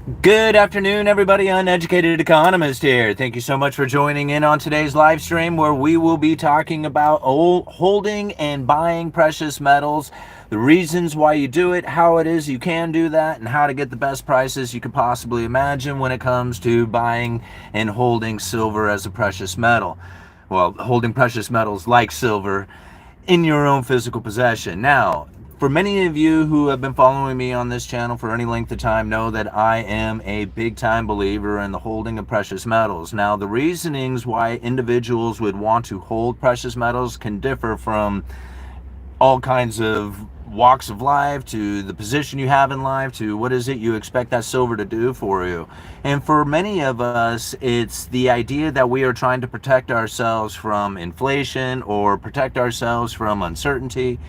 Good afternoon, everybody. Uneducated Economist here. Thank you so much for joining in on today's live stream where we will be talking about holding and buying precious metals, the reasons why you do it, how it is you can do that, and how to get the best prices you could possibly imagine when it comes to buying and holding silver as a precious metal. Well, holding precious metals like silver in your own physical possession. Now, for many of you who have been following me on this channel for any length of time know that I am a big time believer in the holding of precious metals. Now, the reasonings why individuals would want to hold precious metals can differ from all kinds of walks of life to the position you have in life to what is it you expect that silver to do for you. And for many of us, it's the idea that we are trying to protect ourselves from inflation or protect ourselves from uncertainty.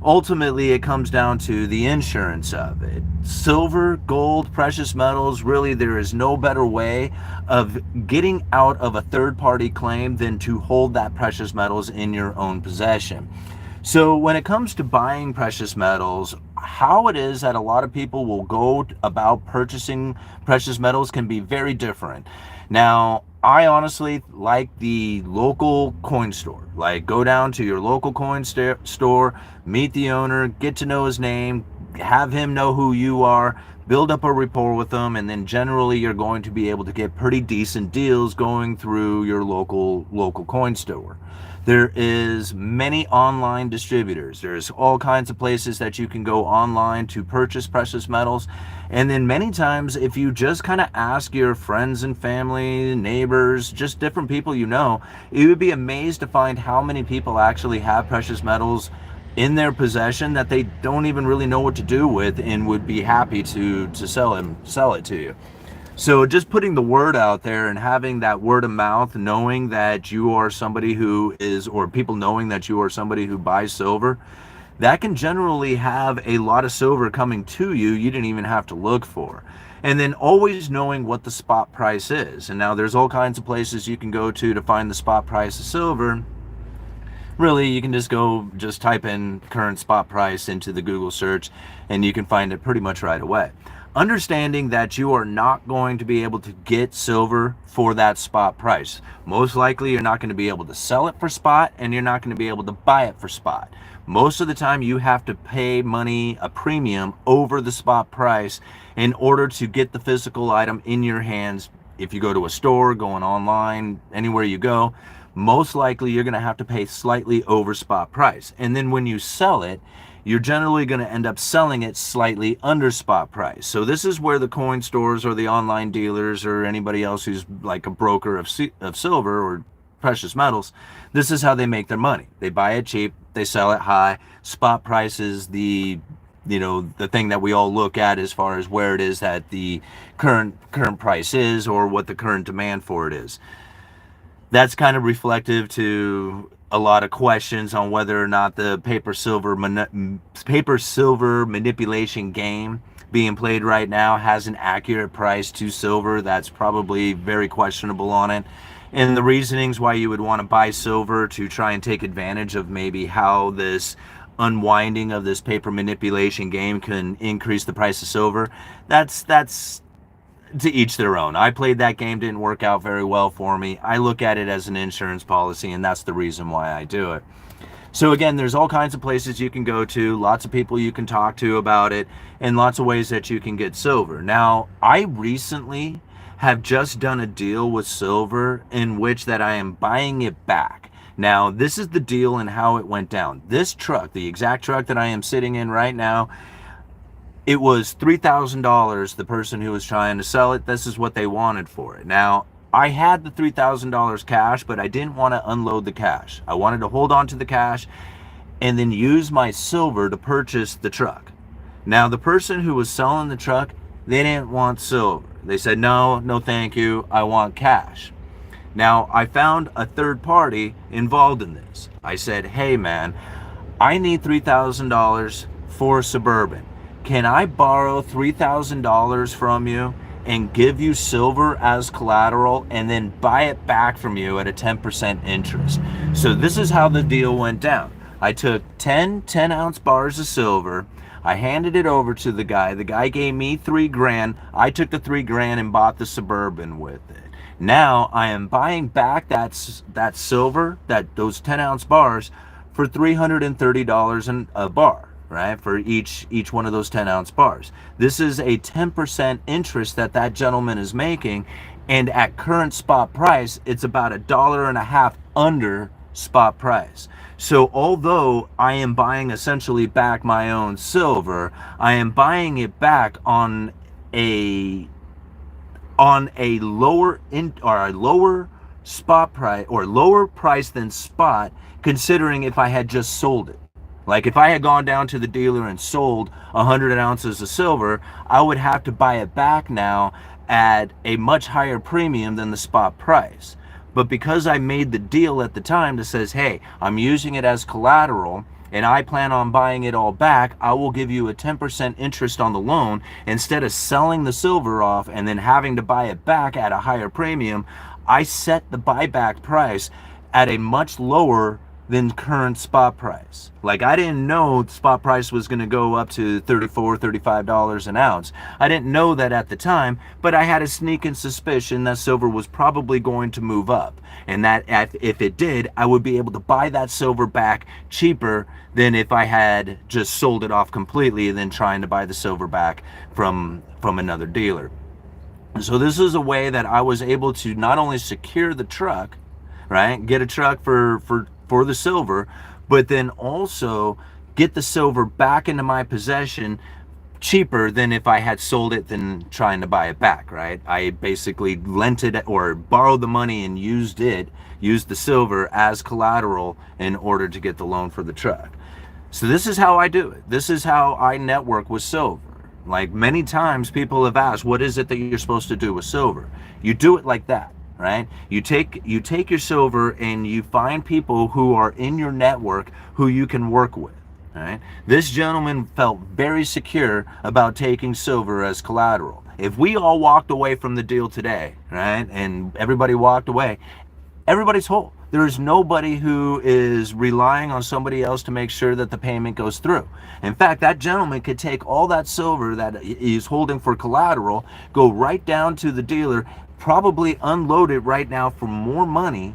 Ultimately, it comes down to the insurance of it. Silver, gold, precious metals, really there is no better way of getting out of a third-party claim than to hold that precious metals in your own possession. So when it comes to buying precious metals, how it is that a lot of people will go about purchasing precious metals can be very different. Now, I honestly like the local coin store. Like, go down to your local coin store, meet the owner, get to know his name, have him know who you are, build up a rapport with them, and then generally you're going to be able to get pretty decent deals going through your local coin store. There is many online distributors. There's all kinds of places that you can go online to purchase precious metals. And then many times, if you just kind of ask your friends and family, neighbors, just different people you know, you would be amazed to find how many people actually have precious metals in their possession that they don't even really know what to do with and would be happy to sell it to you. So just putting the word out there and having that word of mouth, knowing that you are somebody who is, or people knowing that you are somebody who buys silver, that can generally have a lot of silver coming to you you didn't even have to look for. And then always knowing what the spot price is. And now there's all kinds of places you can go to find the spot price of silver. Really, you can just type in current spot price into the Google search and you can find it pretty much right away. Understanding that you are not going to be able to get silver for that spot price. Most likely you're not going to be able to sell it for spot and you're not going to be able to buy it for spot. Most of the time you have to pay money, a premium over the spot price in order to get the physical item in your hands. If you go to a store, going online, anywhere you go, most likely you're going to have to pay slightly over spot price. And then when you sell it, you're generally going to end up selling it slightly under spot price. So this is where the coin stores or the online dealers or anybody else who's like a broker of silver or precious metals, this is how they make their money. They buy it cheap, they sell it high. Spot price is the thing that we all look at as far as where it is that the current price is or what the current demand for it is. That's kind of reflective to a lot of questions on whether or not the paper silver manipulation game being played right now has an accurate price to silver. That's probably very questionable on it. And the reasonings why you would want to buy silver to try and take advantage of maybe how this unwinding of this paper manipulation game can increase the price of silver, that's to each their own. I played that game, didn't work out very well for me. I look at it as an insurance policy, and that's the reason why I do it. So again, there's all kinds of places you can go to, lots of people you can talk to about it, and lots of ways that you can get silver. Now, I recently have just done a deal with silver in which that I am buying it back. Now, this is the deal and how it went down. This truck, the exact truck that I am sitting in right now, it was $3,000, the person who was trying to sell it. This is what they wanted for it. Now, I had the $3,000 cash, but I didn't want to unload the cash. I wanted to hold on to the cash and then use my silver to purchase the truck. Now, the person who was selling the truck, they didn't want silver. They said, no, thank you. I want cash. Now, I found a third party involved in this. I said, hey, man, I need $3,000 for a Suburban. Can I borrow $3,000 from you and give you silver as collateral and then buy it back from you at a 10% interest? So this is how the deal went down. I took 10 10-ounce bars of silver. I handed it over to the guy. The guy gave me $3,000. I took the $3,000 and bought the Suburban with it. Now I am buying back that silver, those 10-ounce bars, for $330 a bar, right? For each one of those 10-ounce bars. This is a 10% interest that gentleman is making, and at current spot price, it's about $1.50 under spot price. So although I am buying essentially back my own silver, I am buying it back on a lower spot price, or lower price than spot, considering if I had just sold it. Like if I had gone down to the dealer and sold 100 ounces of silver, I would have to buy it back now at a much higher premium than the spot price. But because I made the deal at the time that says, hey, I'm using it as collateral and I plan on buying it all back, I will give you a 10% interest on the loan. Instead of selling the silver off and then having to buy it back at a higher premium, I set the buyback price at a much lower than current spot price. Like, I didn't know the spot price was going to go up to $34, $35 an ounce. I didn't know that at the time, but I had a sneaking suspicion that silver was probably going to move up, and that if it did, I would be able to buy that silver back cheaper than if I had just sold it off completely and then trying to buy the silver back from another dealer. So this is a way that I was able to not only secure the truck, right, get a truck for the silver, but then also get the silver back into my possession cheaper than if I had sold it than trying to buy it back, right? I basically lent it or borrowed the money and used the silver as collateral in order to get the loan for the truck. So this is how I do it. This is how I network with silver. Like, many times people have asked, what is it that you're supposed to do with silver? You do it like that. Right? You take your silver and you find people who are in your network who you can work with. Right? This gentleman felt very secure about taking silver as collateral. If we all walked away from the deal today, right, and everybody walked away, everybody's whole. There is nobody who is relying on somebody else to make sure that the payment goes through. In fact, that gentleman could take all that silver that he's holding for collateral, go right down to the dealer, probably unload it right now for more money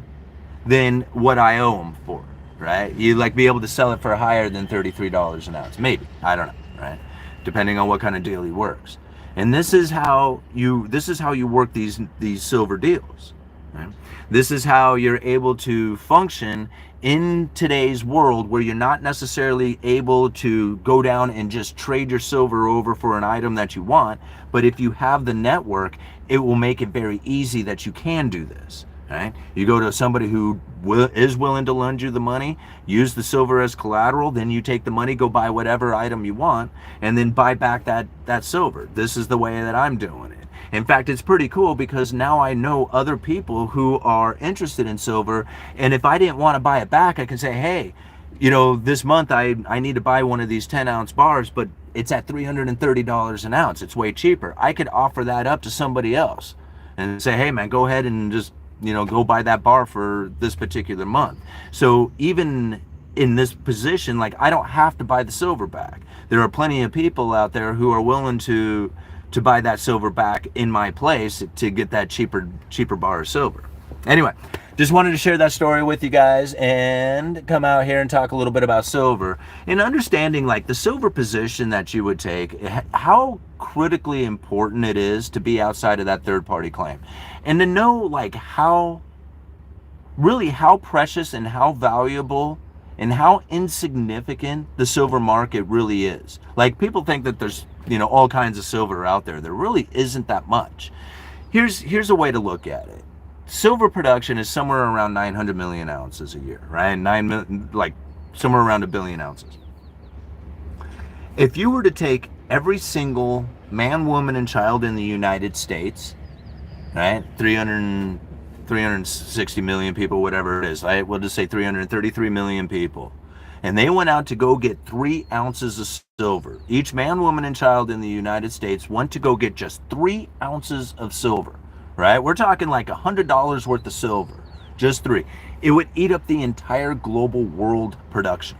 than what I owe him for, right? You'd like be able to sell it for higher than $33 an ounce, maybe, I don't know, right? Depending on what kind of deal he works. And this is how you work these silver deals, right? This is how you're able to function in today's world, where you're not necessarily able to go down and just trade your silver over for an item that you want, but if you have the network, it will make it very easy that you can do this, right? You go to somebody who is willing to lend you the money, use the silver as collateral, then you take the money, go buy whatever item you want, and then buy back that silver. This is the way that I'm doing it. In fact, it's pretty cool because now I know other people who are interested in silver, and if I didn't want to buy it back, I can say, hey, you know, this month I need to buy one of these 10-ounce bars, but it's at $330 an ounce. It's way cheaper. I could offer that up to somebody else and say, hey man, go ahead and just, you know, go buy that bar for this particular month. So even in this position, like, I don't have to buy the silver back. There are plenty of people out there who are willing to buy that silver back in my place to get that cheaper bar of silver. Anyway, just wanted to share that story with you guys and come out here and talk a little bit about silver and understanding, like, the silver position that you would take, how critically important it is to be outside of that third-party claim, and to know, like, how precious and how valuable and how insignificant the silver market really is. Like, people think that there's, you know, all kinds of silver out there. There really isn't that much. Here's a way to look at it. Silver production is somewhere around 900 million ounces a year, right? Like somewhere around 1 billion ounces. If you were to take every single man, woman, and child in the United States, right, 360 million people, whatever it is, right? We'll just say 333 million people, and they went out to go get 3 ounces of silver. Each man, woman, and child in the United States went to go get just 3 ounces of silver, right? We're talking like $100 worth of silver, just 3. It would eat up the entire global world production.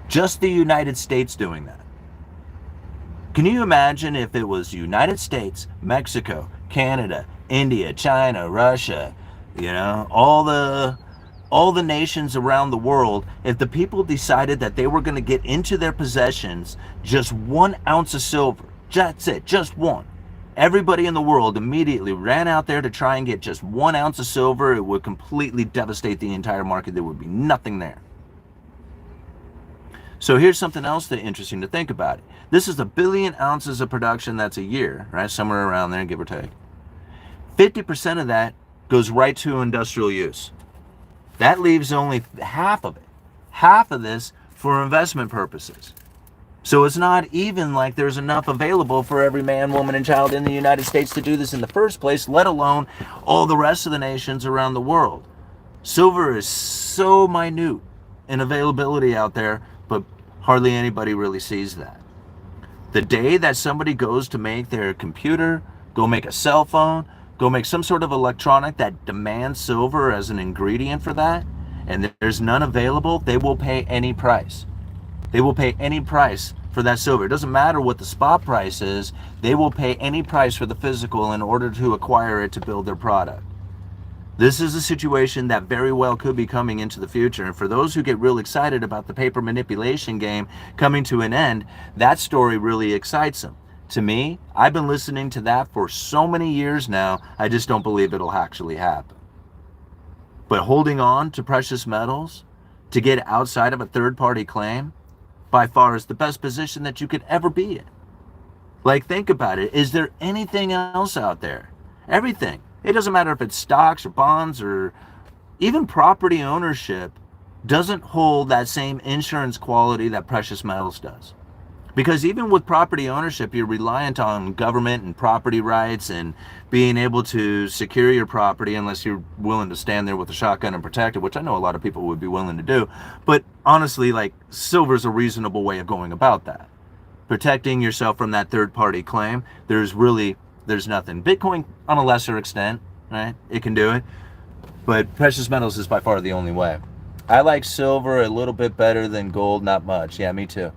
Just the United States doing that. Can you imagine if it was United States, Mexico, Canada, India, China, Russia, all the nations around the world, if the people decided that they were going to get into their possessions just 1 ounce of silver, that's it, just one. Everybody in the world immediately ran out there to try and get just 1 ounce of silver. It would completely devastate the entire market. There would be nothing there. So here's something else that's interesting to think about. This is 1 billion ounces of production, that's a year, right? Somewhere around there, give or take. 50% of that goes right to industrial use. That leaves only half of it. Half of this for investment purposes. So it's not even like there's enough available for every man, woman, and child in the United States to do this in the first place, let alone all the rest of the nations around the world. Silver is so minute in availability out there, but hardly anybody really sees that. The day that somebody goes to make their computer, go make a cell phone, go make some sort of electronic that demands silver as an ingredient for that, and there's none available, they will pay any price. They will pay any price for that silver. It doesn't matter what the spot price is, they will pay any price for the physical in order to acquire it to build their product. This is a situation that very well could be coming into the future. And for those who get real excited about the paper manipulation game coming to an end, that story really excites them. To me, I've been listening to that for so many years now, I just don't believe it'll actually happen. But holding on to precious metals to get outside of a third-party claim, by far is the best position that you could ever be in. Like, think about it. Is there anything else out there? Everything. It doesn't matter if it's stocks or bonds or even property ownership doesn't hold that same insurance quality that precious metals does. Because even with property ownership, you're reliant on government and property rights and being able to secure your property unless you're willing to stand there with a shotgun and protect it, which I know a lot of people would be willing to do. But honestly, like, silver's a reasonable way of going about that. Protecting yourself from that third-party claim, there's nothing. Bitcoin, on a lesser extent, right? It can do it. But precious metals is by far the only way. I like silver a little bit better than gold, not much. Yeah, me too.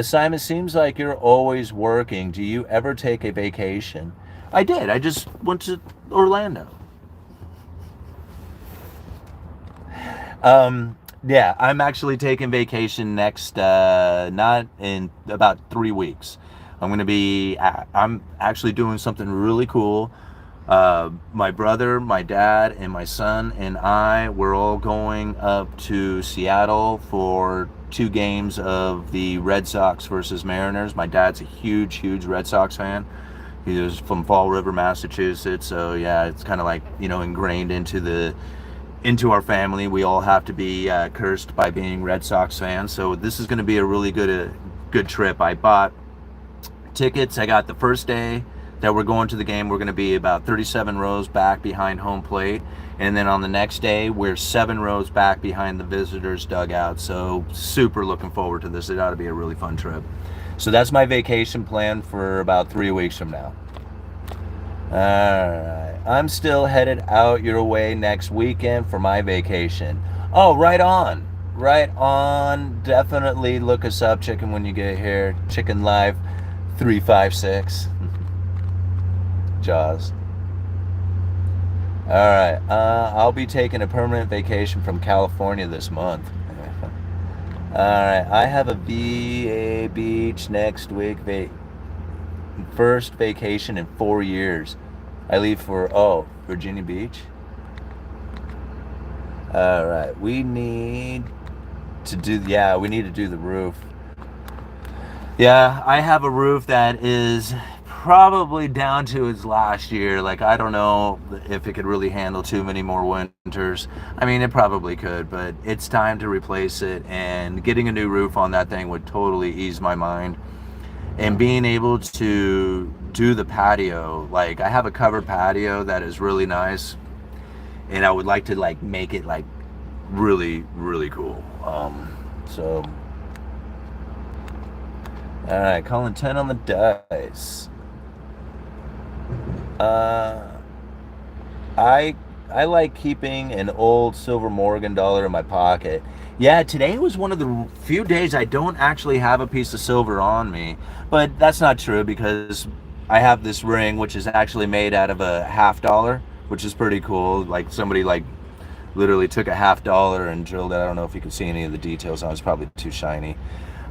Simon, seems like you're always working. Do you ever take a vacation? I did. I just went to Orlando. Yeah, I'm actually taking vacation next, not in about 3 weeks. I'm actually doing something really cool. My brother, my dad, and my son and I, we're all going up to Seattle for 2 games of the Red Sox versus Mariners. My dad's a huge Red Sox fan. He was from Fall River, Massachusetts. So yeah, it's kind of like, ingrained into our family. We all have to be cursed by being Red Sox fans. So this is going to be a really good trip. I bought tickets. I got the first day that we're going to the game, we're going to be about 37 rows back behind home plate. And then on the next day, we're 7 rows back behind the visitors' dugout. So super looking forward to this. It ought to be a really fun trip. So that's my vacation plan for about 3 weeks from now. All right. I'm still headed out your way next weekend for my vacation. Oh, right on. Right on. Definitely look us up, Chicken, when you get here. Chicken Live 356. Jaws. All right. I'll be taking a permanent vacation from California this month. All right. I have a VA beach next week. First vacation in 4 years. I leave for Virginia Beach. All right. We need to do the roof. Yeah, I have a roof that is probably down to its last year. Like, I don't know if it could really handle too many more winters. I mean, it probably could, but it's time to replace it, and getting a new roof on that thing would totally ease my mind. And being able to do the patio, like, I have a covered patio that is really nice, and I would like to, like, make it, like, really, really cool. So, all right, calling 10 on the dice. I like keeping an old silver Morgan dollar in my pocket. Yeah, today was one of the few days I don't actually have a piece of silver on me, but that's not true because I have this ring which is actually made out of a half dollar, which is pretty cool. Like somebody like literally took a half dollar and drilled it. I don't know if you can see any of the details on it. It's probably too shiny.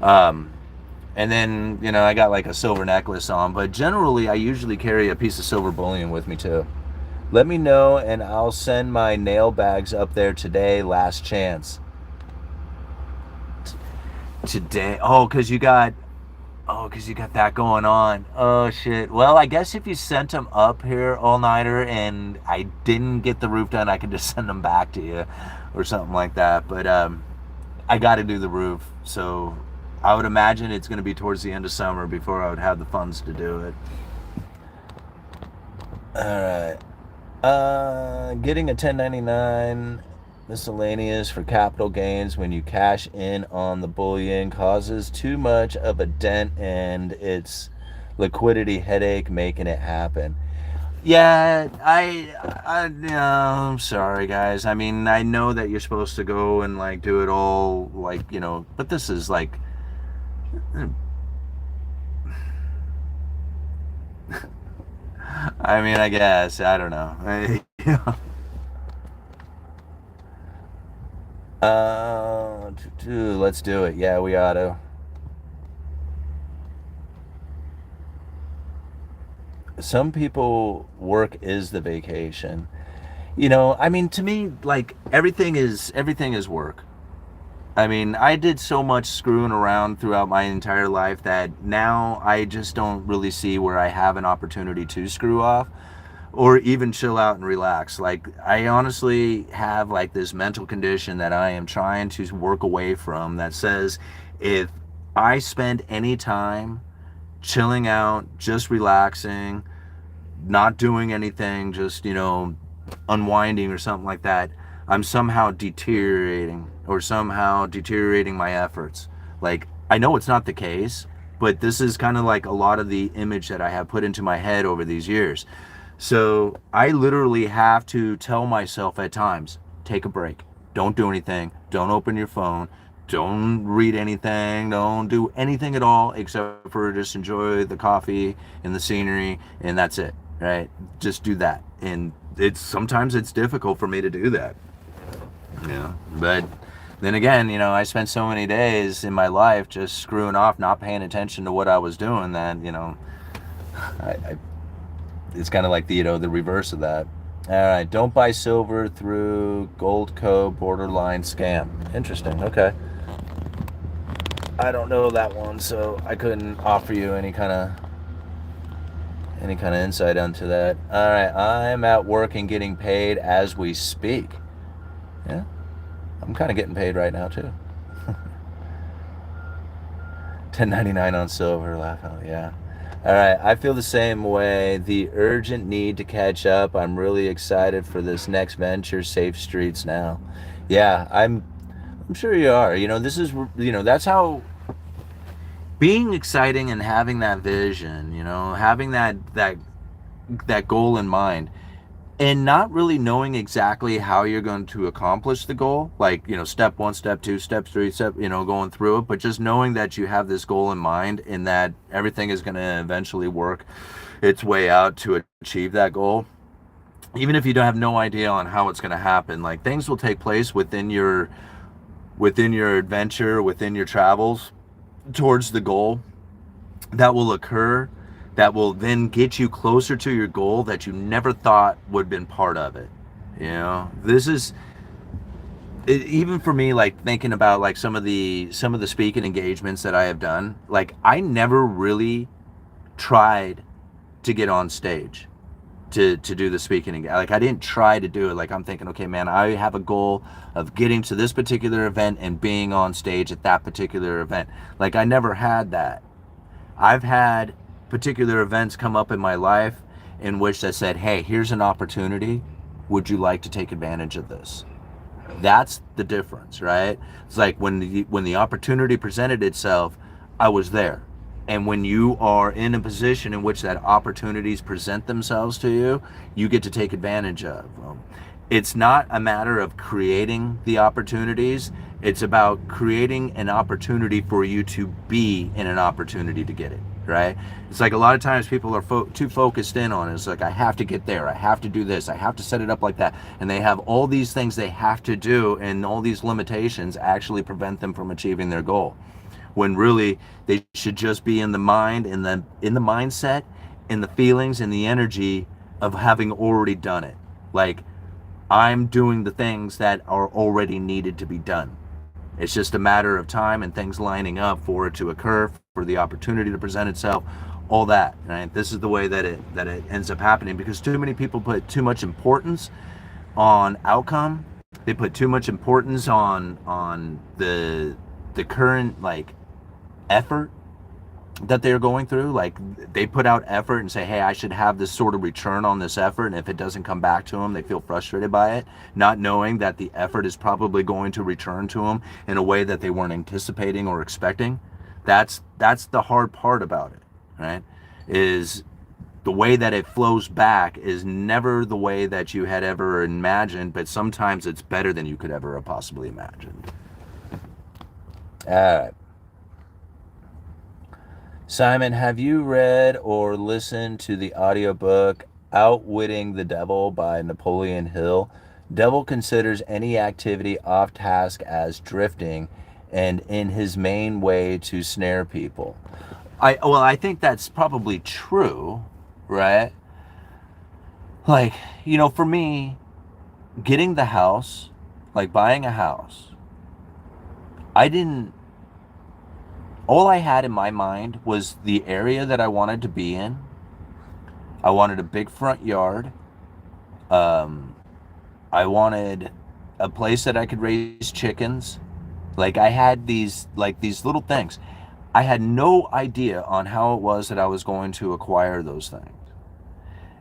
Um, and then, I got like a silver necklace on, but generally I usually carry a piece of silver bullion with me too. Let me know and I'll send my nail bags up there today, last chance. Today? Because you got that going on. Oh, shit. Well, I guess if you sent them up here all-nighter and I didn't get the roof done, I could just send them back to you or something like that. But I got to do the roof. So I would imagine it's going to be towards the end of summer before I would have the funds to do it. All right. Getting a 1099 miscellaneous for capital gains when you cash in on the bullion causes too much of a dent and it's liquidity headache making it happen. Yeah, I'm sorry, guys. I mean, I know that you're supposed to go and like do it all, like, but this is like, I mean, I guess I don't know. Let's do it. Yeah, we ought to. Some people work is the vacation. I mean, to me, like everything is work. I mean, I did so much screwing around throughout my entire life that now I just don't really see where I have an opportunity to screw off or even chill out and relax. Like, I honestly have like this mental condition that I am trying to work away from that says if I spend any time chilling out, just relaxing, not doing anything, just, unwinding or something like that, I'm somehow deteriorating my efforts. Like, I know it's not the case, but this is kind of like a lot of the image that I have put into my head over these years. So I literally have to tell myself at times, take a break. Don't do anything. Don't open your phone. Don't read anything. Don't do anything at all except for just enjoy the coffee and the scenery, and that's it, right? Just do that. And sometimes it's difficult for me to do that. But then again, I spent so many days in my life just screwing off, not paying attention to what I was doing that, I it's kind of like the reverse of that. All right, don't buy silver through Goldco borderline scam. Interesting. Okay. I don't know that one, so I couldn't offer you any kind of insight onto that. All right, I'm at work and getting paid as we speak. Yeah, I'm kind of getting paid right now too. 1099 on silver, laugh out. Yeah. All right, I feel the same way. The urgent need to catch up. I'm really excited for this next venture, Safe Streets Now. Yeah, I'm sure you are. This is, that's how being exciting and having that vision, having that goal in mind and not really knowing exactly how you're going to accomplish the goal, like, step 1, step 2, step 3, going through it, but just knowing that you have this goal in mind and that everything is going to eventually work its way out to achieve that goal. Even if you don't have no idea on how it's going to happen, like, things will take place within your adventure, within your travels towards the goal that will occur, that will then get you closer to your goal that you never thought would have been part of it. This is even for me, like, thinking about like some of the speaking engagements that I have done. Like, I never really tried to get on stage to do the speaking. Like, I didn't try to do it. Like, I'm thinking, okay, man, I have a goal of getting to this particular event and being on stage at that particular event. Like, I never had that. I've had particular events come up in my life in which I said, hey, here's an opportunity. Would you like to take advantage of this? That's the difference, right? It's like when the opportunity presented itself, I was there. And when you are in a position in which that opportunities present themselves to you, you get to take advantage of them. It's not a matter of creating the opportunities. It's about creating an opportunity for you to be in an opportunity to get it, right? It's like a lot of times people are too focused in on it. It's like, I have to get there. I have to do this. I have to set it up like that. And they have all these things they have to do, and all these limitations actually prevent them from achieving their goal. When really they should just be in the mind, in the mindset, in the feelings, in the energy of having already done it. Like, I'm doing the things that are already needed to be done. It's just a matter of time and things lining up for it to occur, for the opportunity to present itself, all that. Right? This is the way that it ends up happening, because too many people put too much importance on outcome. They put too much importance on the current like effort that they're going through. Like, they put out effort and say, hey, I should have this sort of return on this effort, and if it doesn't come back to them, they feel frustrated by it, not knowing that the effort is probably going to return to them in a way that they weren't anticipating or expecting. That's the hard part about it, right? Is the way that it flows back is never the way that you had ever imagined, but sometimes it's better than you could ever have possibly imagined. All right. Simon, have you read or listened to the audiobook Outwitting the Devil by Napoleon Hill? Devil considers any activity off task as drifting, and in his main way to snare people. I think that's probably true, right? Like, for me, getting the house, like buying a house, all I had in my mind was the area that I wanted to be in. I wanted a big front yard. I wanted a place that I could raise chickens. Like, I had these little things. I had no idea on how it was that I was going to acquire those things.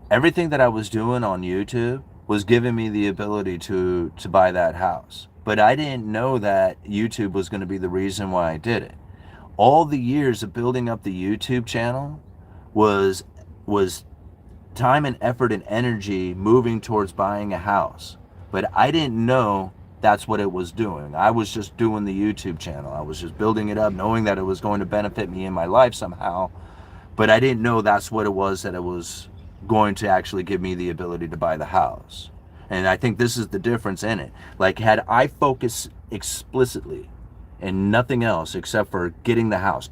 Everything that I was doing on YouTube was giving me the ability to buy that house. But I didn't know that YouTube was going to be the reason why I did it. All the years of building up the YouTube channel was time and effort and energy moving towards buying a house. But I didn't know that's what it was doing. I was just doing the YouTube channel. I was just building it up, knowing that it was going to benefit me in my life somehow. But I didn't know that's what it was that it was going to actually give me the ability to buy the house. And I think this is the difference in it. Like, had I focused explicitly and nothing else except for getting the house,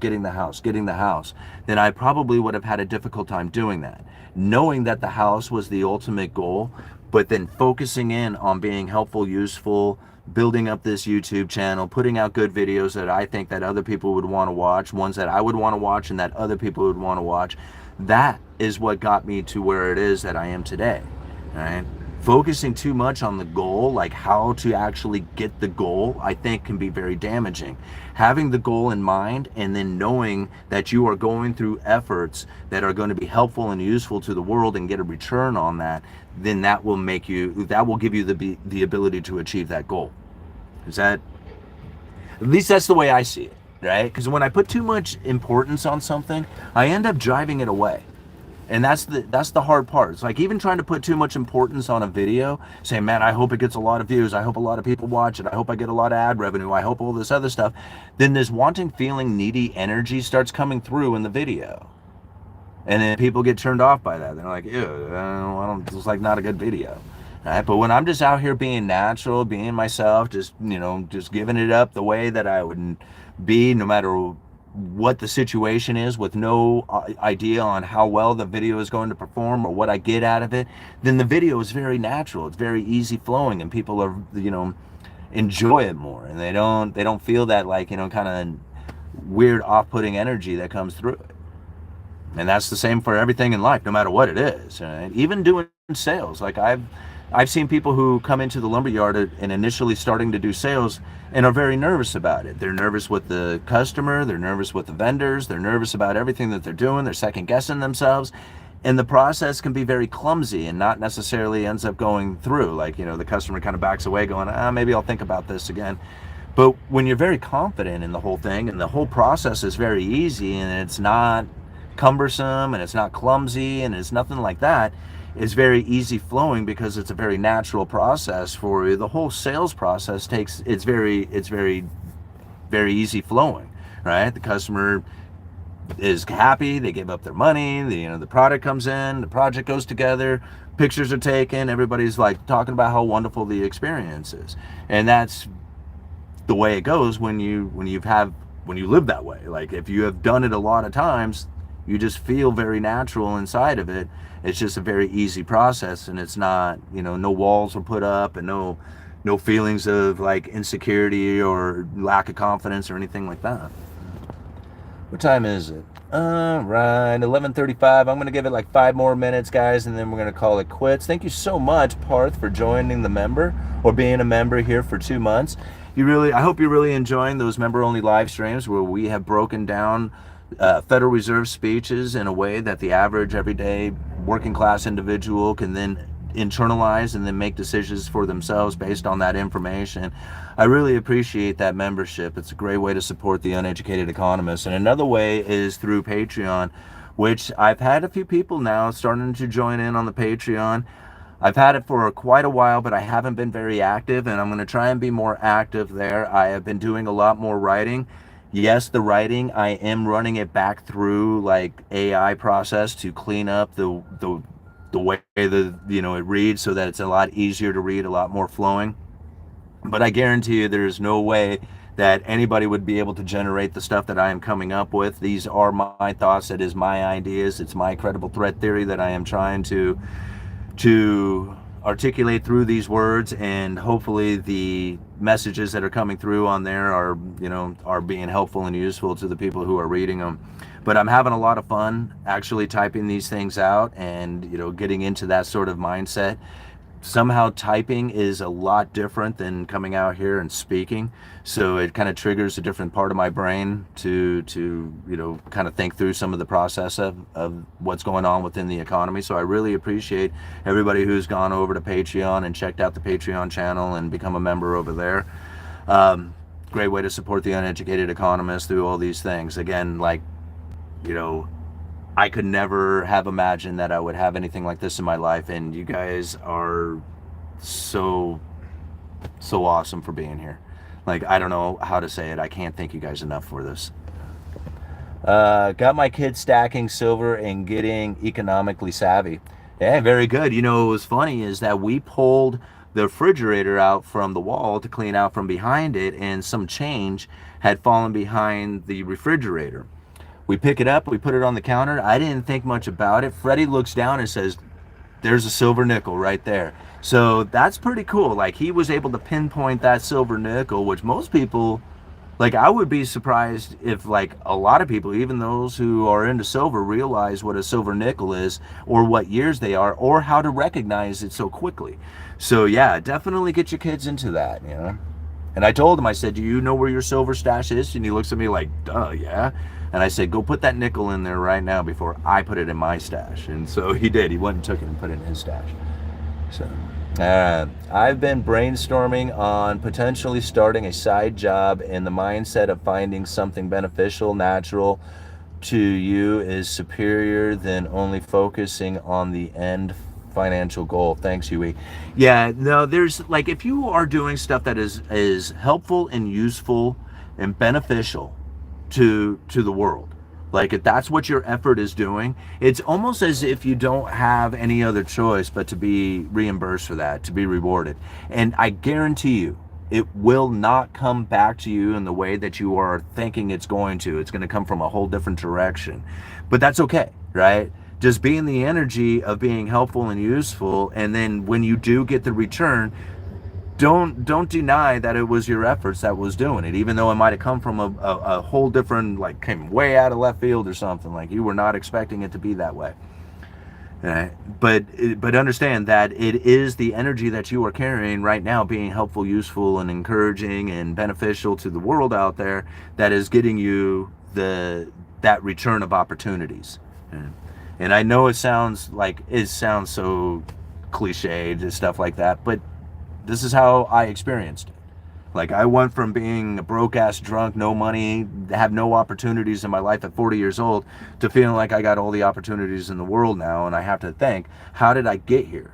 then I probably would have had a difficult time doing that. Knowing that the house was the ultimate goal, but then focusing in on being helpful, useful, building up this YouTube channel, putting out good videos that I think that other people would want to watch, ones that I would want to watch and that other people would want to watch. That is what got me to where it is that I am today, right? Focusing too much on the goal, like how to actually get the goal, I think can be very damaging. Having the goal in mind and then knowing that you are going through efforts that are going to be helpful and useful to the world and get a return on that, then that will give you the ability to achieve that goal. At least that's the way I see it, right? Because when I put too much importance on something, I end up driving it away. And that's the hard part. It's like even trying to put too much importance on a video, saying, man, I hope it gets a lot of views. I hope a lot of people watch it. I hope I get a lot of ad revenue. I hope all this other stuff. Then this wanting, feeling, needy energy starts coming through in the video. And then people get turned off by that. They're like, ew, it's like not a good video. Right? But when I'm just out here being natural, being myself, just giving it up the way that I would be, no matter what the situation is, with no idea on how well the video is going to perform or what I get out of it, then the video is very natural. It's very easy flowing, and people are, enjoy it more, and they don't feel that kind of weird off-putting energy that comes through it. And that's the same for everything in life, no matter what it is. Right? Even doing sales, like I've seen people who come into the lumberyard and initially starting to do sales and are very nervous about it. They're nervous with the customer, they're nervous with the vendors, they're nervous about everything that they're doing, they're second guessing themselves. And the process can be very clumsy and not necessarily ends up going through. The customer kind of backs away going, maybe I'll think about this again. But when you're very confident in the whole thing and the whole process is very easy and it's not cumbersome and it's not clumsy and it's nothing like that, is very easy flowing because it's a very natural process for you. The whole sales process it's very easy flowing, right? The customer is happy, they give up their money, the product comes in, the project goes together, pictures are taken, everybody's like talking about how wonderful the experience is. And that's the way it goes when you live that way. Like if you have done it a lot of times, you just feel very natural inside of it. It's just a very easy process, and it's not, no walls are put up, and no feelings of like insecurity or lack of confidence or anything like that. What time is it? Right, 11:35. I'm going to give it like 5 more minutes, guys, and then we're going to call it quits. Thank you so much, Parth, for joining the member or being a member here for 2 months. I hope you're really enjoying those member-only live streams where we have broken down Federal Reserve speeches in a way that the average, everyday, working-class individual can then internalize and then make decisions for themselves based on that information. I really appreciate that membership. It's a great way to support the Uneducated Economist. And another way is through Patreon, which I've had a few people now starting to join in on the Patreon. I've had it for quite a while, but I haven't been very active, and I'm going to try and be more active there. I have been doing a lot more writing. Yes, the writing, I am running it back through like AI process to clean up the way it reads so that it's a lot easier to read, a lot more flowing. But I guarantee you there's no way that anybody would be able to generate the stuff that I am coming up with. These are my thoughts. It is my ideas. It's my credible threat theory that I am trying to articulate through these words, and hopefully the messages that are coming through on there are being helpful and useful to the people who are reading them. But I'm having a lot of fun actually typing these things out and getting into that sort of mindset. Somehow typing is a lot different than coming out here and speaking, so it kind of triggers a different part of my brain to kind of think through some of the process of what's going on within the economy. So I really appreciate everybody who's gone over to Patreon and checked out the Patreon channel and become a member over there. Great way to support the Uneducated Economist through all these things. Again, like I could never have imagined that I would have anything like this in my life, and you guys are so awesome for being here. Like, I don't know how to say it. I can't thank you guys enough for this. Got my kids stacking silver and getting economically savvy. Yeah, very good. What was funny is that we pulled the refrigerator out from the wall to clean out from behind it, and some change had fallen behind the refrigerator. We pick it up, we put it on the counter. I didn't think much about it. Freddie looks down and says, there's a silver nickel right there. So that's pretty cool. Like, he was able to pinpoint that silver nickel, which most people, like, I would be surprised if like a lot of people, even those who are into silver, realize what a silver nickel is or what years they are or how to recognize it so quickly. So yeah, definitely get your kids into that, And I told him, I said, do you know where your silver stash is? And he looks at me like, duh, yeah. And I said, go put that nickel in there right now before I put it in my stash. And so he did. He went and took it and put it in his stash. So I've been brainstorming on potentially starting a side job in the mindset of finding something beneficial, natural to you is superior than only focusing on the end financial goal. Thanks, Huey. Yeah, no, there's like, if you are doing stuff that is helpful and useful and beneficial to the world, like if that's what your effort is doing, it's almost as if you don't have any other choice but to be reimbursed for that, to be rewarded. And I guarantee you it will not come back to you in the way that you are thinking it's going to. It's going to come from a whole different direction, but that's okay, right? Just be in the energy of being helpful and useful, and then when you do get the return, don't deny that it was your efforts that was doing it, even though it might have come from a whole different, like came way out of left field or something, like you were not expecting it to be that way. But understand that it is the energy that you are carrying right now, being helpful, useful, and encouraging and beneficial to the world out there, that is getting you that return of opportunities. And I know it sounds so cliched and stuff like that, but this is how I experienced it. Like, I went from being a broke-ass drunk, no money, have no opportunities in my life at 40 years old, to feeling like I got all the opportunities in the world now, and I have to think, how did I get here?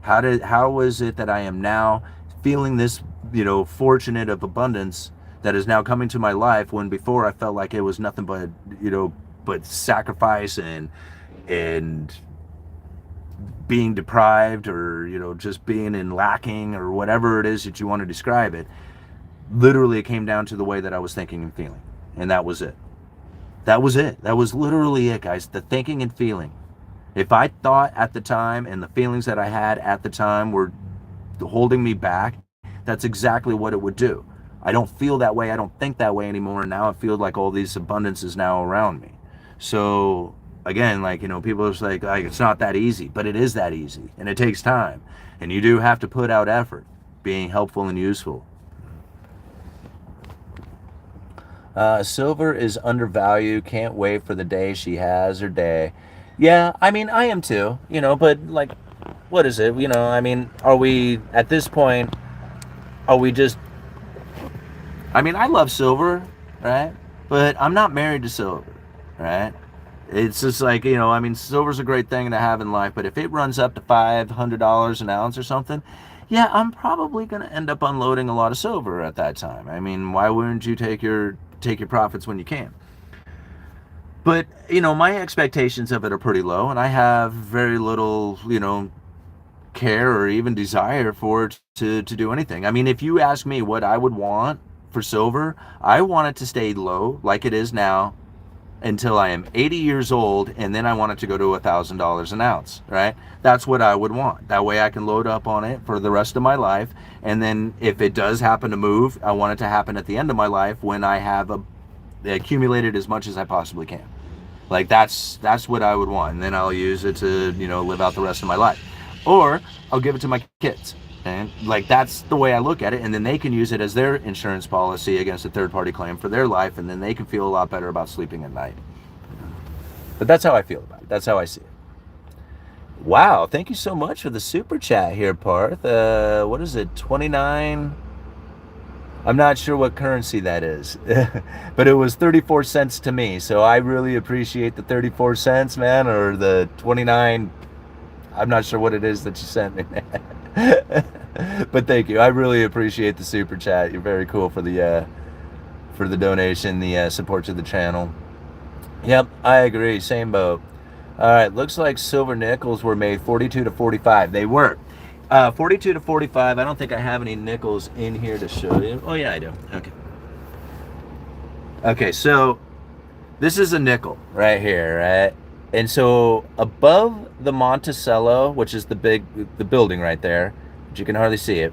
How was it that I am now feeling this, fortunate of abundance that is now coming to my life, when before I felt like it was nothing but, but sacrifice and being deprived, or just being in lacking, or whatever it is that you want to describe it. Literally, it came down to the way that I was thinking and feeling, and that was it. That was literally it, guys. The thinking and feeling. If I thought at the time, and the feelings that I had at the time were holding me back, that's exactly what it would do. I don't feel that way, I don't think that way anymore, and now I feel like all these abundance is now around me. So again, like, people are just like, it's not that easy, but it is that easy, and it takes time, and you do have to put out effort being helpful and useful. Silver is undervalued. Can't wait for the day she has her day. Yeah, I mean, I am too, but like, what is it? Are we, at this point, are we just, I love silver, right? But I'm not married to silver, right? It's just like, silver's a great thing to have in life, but if it runs up to $500 an ounce or something, yeah, I'm probably going to end up unloading a lot of silver at that time. Why wouldn't you take your profits when you can? But, my expectations of it are pretty low, and I have very little, care or even desire for it to do anything. If you ask me what I would want for silver, I want it to stay low like it is now until I am 80 years old, and then I want it to go to $1,000 an ounce, right? That's what I would want. That way I can load up on it for the rest of my life, and then if it does happen to move, I want it to happen at the end of my life when I have accumulated as much as I possibly can. Like, that's what I would want, and then I'll use it to, live out the rest of my life. Or I'll give it to my kids. And like, that's the way I look at it, and then they can use it as their insurance policy against a third-party claim for their life, and then they can feel a lot better about sleeping at night. But that's how I feel about it. That's how I see it. Wow, thank you so much for the super chat here, Parth. What is it, 29? I'm not sure what currency that is, but it was 34 cents to me, so I really appreciate the 34 cents, man, or the 29. I'm not sure what it is that you sent me. But thank you. I really appreciate the super chat. You're very cool for the donation, the support to the channel. Yep, I agree. Same boat. All right, looks like silver nickels were made 42 to 45. They were. 42 to 45. I don't think I have any nickels in here to show you. Oh, yeah, I do. Okay. Okay, so this is a nickel right here, right? And so above the Monticello, which is the building right there, but you can hardly see it.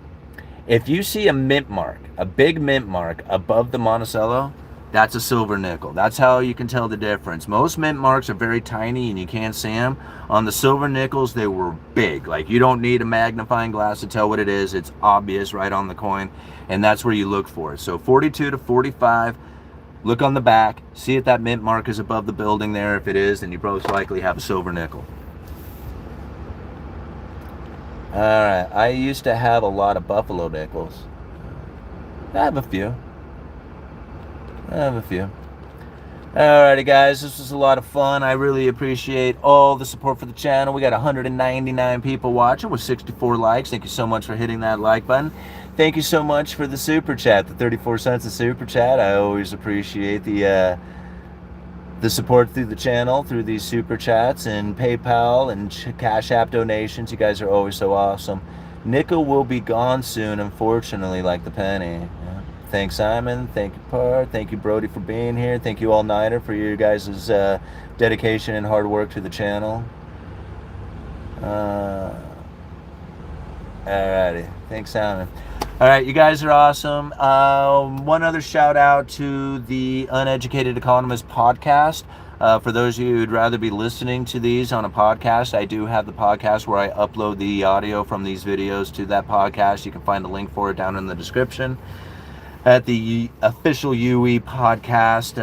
If you see a mint mark, a big mint mark above the Monticello, that's a silver nickel. That's how you can tell the difference. Most mint marks are very tiny and you can't see them. On the silver nickels, they were big. Like, you don't need a magnifying glass to tell what it is. It's obvious right on the coin, and that's where you look for it. So 42 to 45. Look on the back, see if that mint mark is above the building there. If it is, then you most likely have a silver nickel. Alright, I used to have a lot of buffalo nickels. I have a few. Alrighty, guys, this was a lot of fun. I really appreciate all the support for the channel. We got 199 people watching with 64 likes. Thank you so much for hitting that like button. Thank you so much for the super chat, the 34 cents of super chat. I always appreciate the support through the channel, through these super chats and PayPal and Cash App donations. You guys are always so awesome. Nickel will be gone soon, unfortunately, like the penny. Yeah. Thanks, Simon. Thank you, Parth. Thank you, Brody, for being here. Thank you, All Nighter, for your guys' dedication and hard work to the channel. Alrighty. Thanks, Simon. All right, you guys are awesome. One other shout out to the Uneducated Economist podcast. For those of you who'd rather be listening to these on a podcast, I do have the podcast where I upload the audio from these videos to that podcast. You can find a link for it down in the description at the official UE podcast.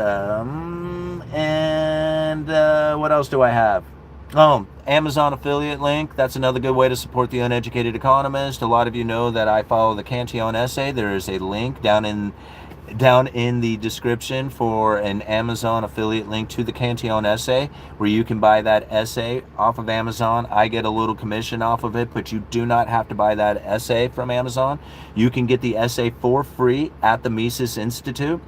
And what else do I have? Oh, Amazon affiliate link. That's another good way to support the Uneducated Economist. A lot of you know that I follow the Cantillon essay. There is a link down in the description for an Amazon affiliate link to the Cantillon essay, where you can buy that essay off of Amazon. I get a little commission off of it, but you do not have to buy that essay from Amazon. You can get the essay for free at the Mises Institute.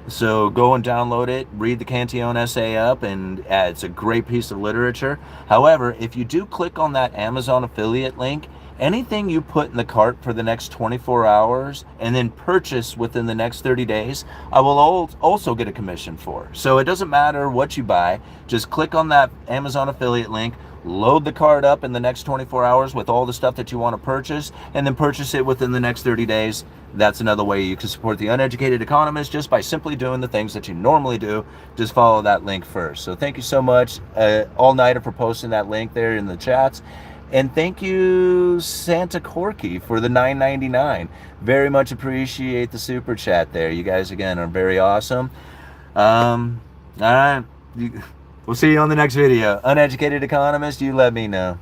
So go and download it, read the Cantillon essay up, and it's a great piece of literature. However, if you do click on that Amazon affiliate link, anything you put in the cart for the next 24 hours and then purchase within the next 30 days, I will also get a commission for. So it doesn't matter what you buy, just click on that Amazon affiliate link, load the cart up in the next 24 hours with all the stuff that you want to purchase, and then purchase it within the next 30 days. That's another way you can support the Uneducated Economist, just by simply doing the things that you normally do. Just follow that link first. So thank you so much, All-Nighter, for posting that link there in the chats. And thank you, Santa Corky, for the $9.99. Very much appreciate the super chat there. You guys, again, are very awesome. All right. We'll see you on the next video. Uneducated Economist, you let me know.